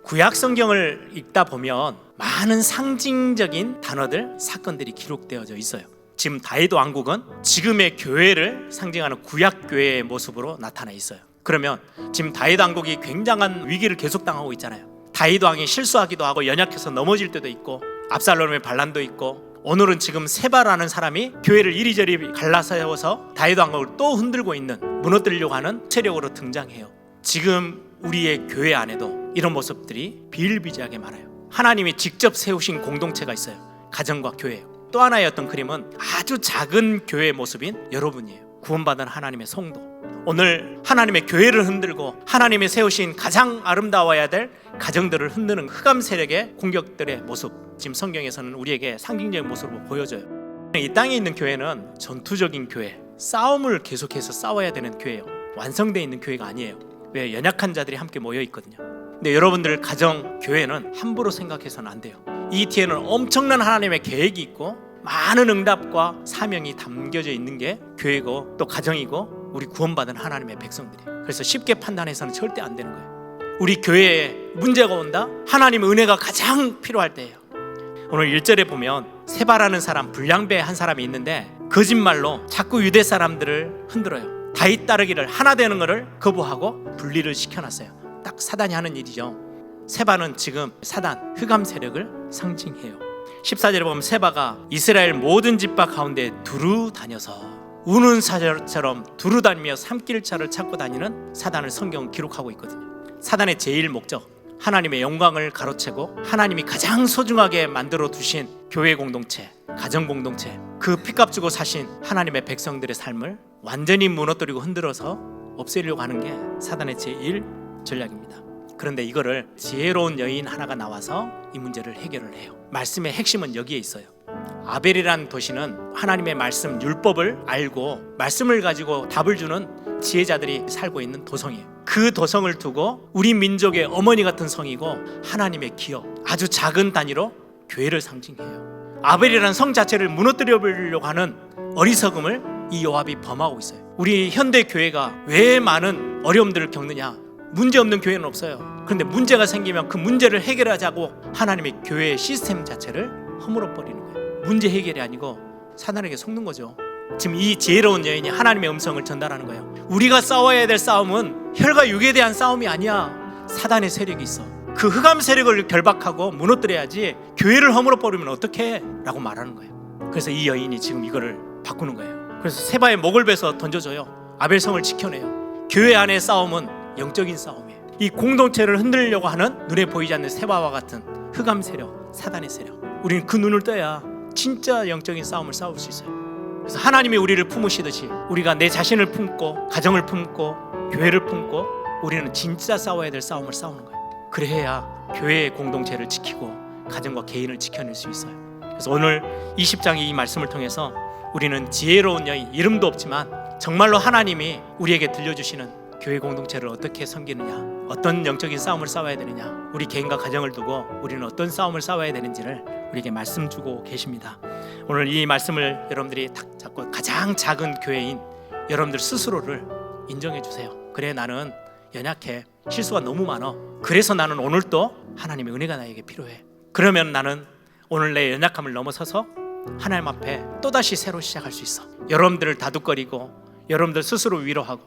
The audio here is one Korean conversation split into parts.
구약 성경을 읽다 보면 많은 상징적인 단어들, 사건들이 기록되어져 있어요. 지금 다윗 왕국은 지금의 교회를 상징하는 구약 교회의 모습으로 나타나 있어요. 그러면 지금 다윗 왕국이 굉장한 위기를 계속 당하고 있잖아요. 다윗 왕이 실수하기도 하고 연약해서 넘어질 때도 있고, 압살롬의 반란도 있고, 오늘은 지금 세바라는 사람이 교회를 이리저리 갈라세워서 다윗 왕국을 또 흔들고 있는, 무너뜨리려고 하는 세력으로 등장해요. 지금 우리의 교회 안에도 이런 모습들이 비일비재하게 많아요. 하나님이 직접 세우신 공동체가 있어요. 가정과 교회예요. 또 하나의 어떤 그림은 아주 작은 교회의 모습인 여러분이에요. 구원받은 하나님의 성도. 오늘 하나님의 교회를 흔들고 하나님이 세우신 가장 아름다워야 될 가정들을 흔드는 흑암 세력의 공격들의 모습, 지금 성경에서는 우리에게 상징적인 모습으로 보여줘요. 이 땅에 있는 교회는 전투적인 교회, 싸움을 계속해서 싸워야 되는 교회예요. 완성되어 있는 교회가 아니에요. 왜? 연약한 자들이 함께 모여 있거든요. 근데 여러분들 가정, 교회는 함부로 생각해서는 안 돼요. 이 뒤에는 엄청난 하나님의 계획이 있고 많은 응답과 사명이 담겨져 있는 게 교회고 또 가정이고 우리 구원받은 하나님의 백성들이에요. 그래서 쉽게 판단해서는 절대 안 되는 거예요. 우리 교회에 문제가 온다? 하나님의 은혜가 가장 필요할 때예요. 오늘 1절에 보면 세바라는 사람, 불량배 한 사람이 있는데 거짓말로 자꾸 유대 사람들을 흔들어요. 다윗 따르기를, 하나 되는 것을 거부하고 분리를 시켜놨어요. 딱 사단이 하는 일이죠. 세바는 지금 사단, 흑암 세력을 상징해요. 14절에 보면 세바가 이스라엘 모든 집파 가운데 두루 다녀서 우는 사자처럼 두루 다니며 산길차를 찾고 다니는 사단을 성경은 기록하고 있거든요. 사단의 제일 목적, 하나님의 영광을 가로채고 하나님이 가장 소중하게 만들어 두신 교회 공동체, 가정 공동체, 그 피값 주고 사신 하나님의 백성들의 삶을 완전히 무너뜨리고 흔들어서 없애려고 하는 게 사단의 제일 전략입니다. 그런데 이거를 지혜로운 여인 하나가 나와서 이 문제를 해결을 해요. 말씀의 핵심은 여기에 있어요. 아벨이라는 도시는 하나님의 말씀, 율법을 알고 말씀을 가지고 답을 주는 지혜자들이 살고 있는 도성이에요. 그 도성을 두고 우리 민족의 어머니 같은 성이고 하나님의 기업, 아주 작은 단위로 교회를 상징해요. 아벨이라는 성 자체를 무너뜨려 보려고 하는 어리석음을 이 요압이 범하고 있어요. 우리 현대 교회가 왜 많은 어려움들을 겪느냐? 문제 없는 교회는 없어요. 그런데 문제가 생기면 그 문제를 해결하자고 하나님의 교회의 시스템 자체를 허물어 버리는 거예요. 문제 해결이 아니고 사단에게 속는 거죠. 지금 이 지혜로운 여인이 하나님의 음성을 전달하는 거예요. 우리가 싸워야 될 싸움은 혈과 육에 대한 싸움이 아니야. 사단의 세력이 있어. 그 흑암 세력을 결박하고 무너뜨려야지 교회를 허물어 버리면 어떡해? 라고 말하는 거예요. 그래서 이 여인이 지금 이거를 바꾸는 거예요. 그래서 세바의 목을 베서 던져줘요. 아벨성을 지켜내요. 교회 안의 싸움은 영적인 싸움이에요. 이 공동체를 흔들려고 하는 눈에 보이지 않는 세바와 같은 흑암 세력, 사단의 세력, 우리는 그 눈을 떠야 진짜 영적인 싸움을 싸울 수 있어요. 그래서 하나님이 우리를 품으시듯이 우리가 내 자신을 품고 가정을 품고 교회를 품고 우리는 진짜 싸워야 될 싸움을 싸우는 거예요. 그래야 교회의 공동체를 지키고 가정과 개인을 지켜낼 수 있어요. 그래서 오늘 20장의 이 말씀을 통해서 우리는 지혜로운 여인, 이름도 없지만 정말로 하나님이 우리에게 들려주시는 교회 공동체를 어떻게 섬기느냐, 어떤 영적인 싸움을 싸워야 되느냐, 우리 개인과 가정을 두고 우리는 어떤 싸움을 싸워야 되는지를 우리에게 말씀 주고 계십니다. 오늘 이 말씀을 여러분들이 딱 잡고 가장 작은 교회인 여러분들 스스로를 인정해 주세요. 그래, 나는 연약해, 실수가 너무 많아. 그래서 나는 오늘 또 하나님의 은혜가 나에게 필요해. 그러면 나는 오늘 내 연약함을 넘어서서 하나님 앞에 또다시 새로 시작할 수 있어. 여러분들을 다독거리고 여러분들 스스로 위로하고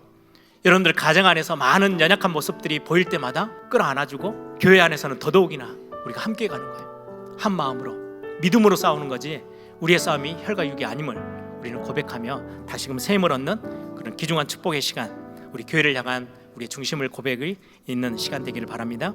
여러분들 가정 안에서 많은 연약한 모습들이 보일 때마다 끌어안아주고 교회 안에서는 더더욱이나 우리가 함께 가는 거예요. 한 마음으로 믿음으로 싸우는 거지 우리의 싸움이 혈과 육이 아님을 우리는 고백하며 다시금 새 힘을 얻는 그런 귀중한 축복의 시간, 우리 교회를 향한 우리의 중심을 고백이 있는 시간 되기를 바랍니다.